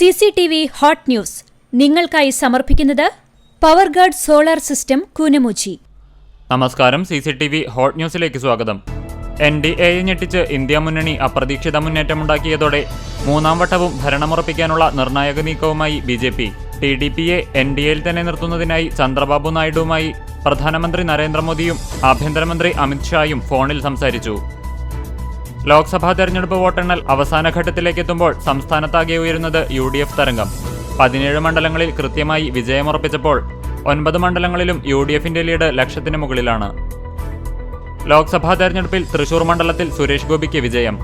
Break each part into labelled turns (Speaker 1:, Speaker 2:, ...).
Speaker 1: CCTV hot news നിങ്ങൾക്കായി സമർപ്പിക്കുന്നത് Powerguard solar system Koonamuchi.
Speaker 2: നമസ്കാരം. CCTV ഹോട്ട് ന്യൂസിലേക്ക് സ്വാഗതം. NDAയെ ഞെട്ടിച്ച് ഇന്ത്യ മുന്നണി അപ്രതീക്ഷിത മുന്നേറ്റമുണ്ടാക്കിയതോടെ മൂന്നാം വട്ടവും ഭരണമുറപ്പിക്കാനുള്ള നിർണായക നീക്കവുമായി BJP. TDPയെ NDAയിൽ തന്നെ നിർത്തുന്നതിനായി ചന്ദ്രബാബു നായിഡുവുമായി പ്രധാനമന്ത്രി നരേന്ദ്രമോദിയും ആഭ്യന്തരമന്ത്രി അമിത്ഷായും ഫോണിൽ സംസാരിച്ചു. ലോക്സഭാ തെരഞ്ഞെടുപ്പ് വോട്ടെണ്ണൽ അവസാന ഘട്ടത്തിലേക്കെത്തുമ്പോൾ സംസ്ഥാനത്താകെ ഉയരുന്നത് UDF തരംഗം. 17 മണ്ഡലങ്ങളിൽ കൃത്യമായി വിജയമുറപ്പിച്ചപ്പോൾ 9 മണ്ഡലങ്ങളിലും UDFന്റെ ലീഡ് ലക്ഷത്തിന് മുകളിലാണ്. ലോക്സഭാ തെരഞ്ഞെടുപ്പിൽ തൃശൂർ മണ്ഡലത്തിൽ സുരേഷ് ഗോപിക്ക് വിജയം.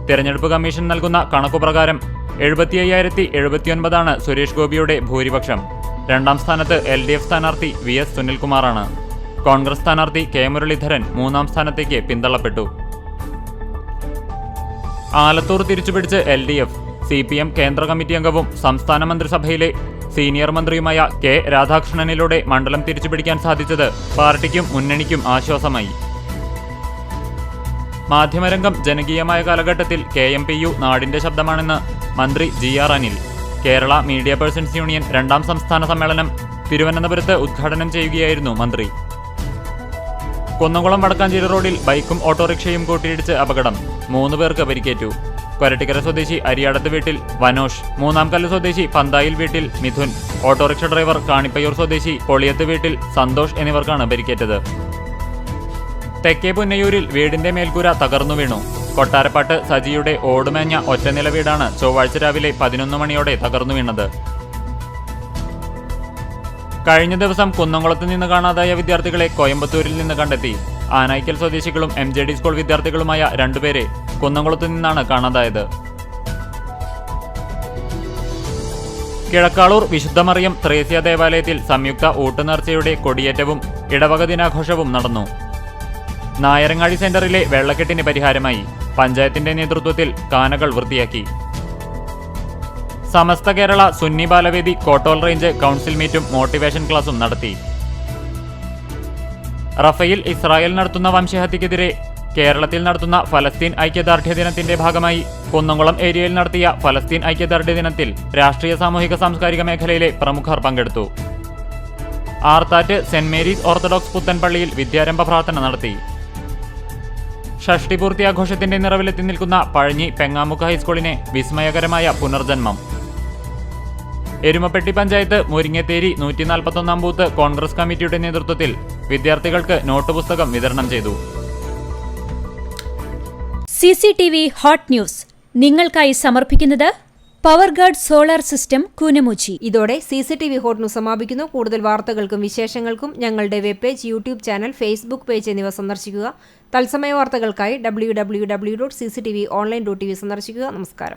Speaker 2: തെരഞ്ഞെടുപ്പ് കമ്മീഷൻ നൽകുന്ന കണക്കുപ്രകാരം 75,079 സുരേഷ് ഗോപിയുടെ ഭൂരിപക്ഷം. രണ്ടാം സ്ഥാനത്ത് LDF സ്ഥാനാർത്ഥി VS സുനിൽകുമാറാണ്. കോൺഗ്രസ് സ്ഥാനാർത്ഥി K മുരളീധരൻ മൂന്നാം സ്ഥാനത്തേക്ക് പിന്തള്ളപ്പെട്ടു. ആലത്തൂർ തിരിച്ചുപിടിച്ച് LDF. CPM കേന്ദ്ര കമ്മിറ്റി അംഗവും സംസ്ഥാന മന്ത്രിസഭയിലെ സീനിയർ മന്ത്രിയുമായ K രാധാകൃഷ്ണനിലൂടെ മണ്ഡലം തിരിച്ചുപിടിക്കാൻ സാധിച്ചത് പാർട്ടിക്കും മുന്നണിക്കും ആശ്വാസമായി. മാധ്യമരംഗം ജനകീയമായ കാലഘട്ടത്തിൽ KMPU നാടിന്റെ ശബ്ദമാണെന്ന് മന്ത്രി GR Anil. Kerala media persons union രണ്ടാം സംസ്ഥാന സമ്മേളനം തിരുവനന്തപുരത്ത് ഉദ്ഘാടനം ചെയ്യുകയായിരുന്നു മന്ത്രി. കുന്നംകുളം വടക്കാഞ്ചേരി റോഡിൽ ബൈക്കും ഓട്ടോറിക്ഷയും കൂട്ടിയിടിച്ച് അപകടം. 3 പേർക്ക് പരിക്കേറ്റു. കൊരട്ടിക്കര സ്വദേശി അരിയാടത്ത് വീട്ടിൽ വനോഷ്, മൂന്നാംകല്ല് സ്വദേശി പന്തായിൽ വീട്ടിൽ മിഥുൻ, ഓട്ടോറിക്ഷ ഡ്രൈവർ കാണിപ്പയ്യൂർ സ്വദേശി പൊളിയത്ത് വീട്ടിൽ സന്തോഷ് എന്നിവർക്കാണ് പരിക്കേറ്റത്. തെക്കേ പുന്നയൂരിൽ വീടിന്റെ മേൽക്കൂര തകർന്നു വീണു. കൊട്ടാരപ്പാട്ട് സജിയുടെ ഓടുമേഞ്ഞ ഒറ്റനില വീടാണ് ചൊവ്വാഴ്ച രാവിലെ 11 മണിയോടെ തകർന്നു വീണത്. കഴിഞ്ഞ ദിവസം കുന്നംകുളത്ത് നിന്ന് കാണാതായ വിദ്യാർത്ഥികളെ കോയമ്പത്തൂരിൽ നിന്ന് കണ്ടെത്തി. ആനായ്ക്കൽ സ്വദേശികളും MJD സ്കൂൾ വിദ്യാർത്ഥികളുമായ 2 പേരെ കുന്നംകുളത്ത് നിന്നാണ് കാണാതായത്. കിഴക്കാളൂർ വിശുദ്ധമറിയം ത്രേസ്യ ദേവാലയത്തിൽ സംയുക്ത ഊട്ടുനേർച്ചയുടെ കൊടിയേറ്റവും ഇടവക ദിനാഘോഷവും നടന്നു. നായരങ്ങാടി സെന്ററിലെ വെള്ളക്കെട്ടിന് പരിഹാരമായി. പഞ്ചായത്തിന്റെ നേതൃത്വത്തിൽ കാനകൾ വൃത്തിയാക്കി. സമസ്ത കേരള സുന്നി ബാലവേദി കോട്ടോൾ റേഞ്ച് കൗൺസിൽ മീറ്റും മോട്ടിവേഷൻ ക്ലാസും നടത്തി. റഫേൽ ഇസ്രായേൽ നടത്തുന്ന വംശഹത്യക്കെതിരെ കേരളത്തിൽ നടത്തുന്ന ഫലസ്തീൻ ഐക്യദാർഢ്യ ദിനത്തിന്റെ ഭാഗമായി കുന്നംകുളം ഏരിയയിൽ നടത്തിയ ഫലസ്തീൻ ഐക്യദാർഢ്യ ദിനത്തിൽ രാഷ്ട്രീയ സാമൂഹിക സാംസ്കാരിക മേഖലയിലെ പ്രമുഖർ പങ്കെടുത്തു. ആർത്താറ്റ് സെന്റ് മേരീസ് ഓർത്തഡോക്സ് പുത്തൻപള്ളിയിൽ വിദ്യാരംഭ പ്രാർത്ഥന നടത്തി. ഷഷ്ടിപൂർത്തി ആഘോഷത്തിന്റെ നിറവിലെത്തി നിൽക്കുന്ന പഴഞ്ഞി പെങ്ങാമുക്ക് ഹൈസ്കൂളിന് വിസ്മയകരമായ പുനർജന്മം. എരുമപ്പെട്ടി പഞ്ചായത്ത് മുരിങ്ങത്തേരി 141 ബൂത്ത് കോൺഗ്രസ് കമ്മിറ്റിയുടെ നേതൃത്വത്തിൽ വിദ്യാർത്ഥികൾക്ക് നോട്ട് പുസ്തകം വിതരണം ചെയ്തു.
Speaker 1: CCTV ഹോട്ട് ന്യൂസ് നിങ്ങൾക്കായി സമർപ്പിക്കുന്നത് പവർഗാർഡ് സോളാർ സിസ്റ്റം കൂനമുച്ചി.
Speaker 3: ഇതോടെ CCTV ഹോട്ട് ന്യൂസ് സമാപിക്കുന്നു. കൂടുതൽ വാർത്തകൾക്കും വിശേഷങ്ങൾക്കും ഞങ്ങളുടെ web page, YouTube channel, Facebook page എന്നിവ സന്ദർശിക്കുക. തത്സമയ വാർത്തകൾക്കായി www.cctv.online.tv സന്ദർശിക്കുക. നമസ്കാരം.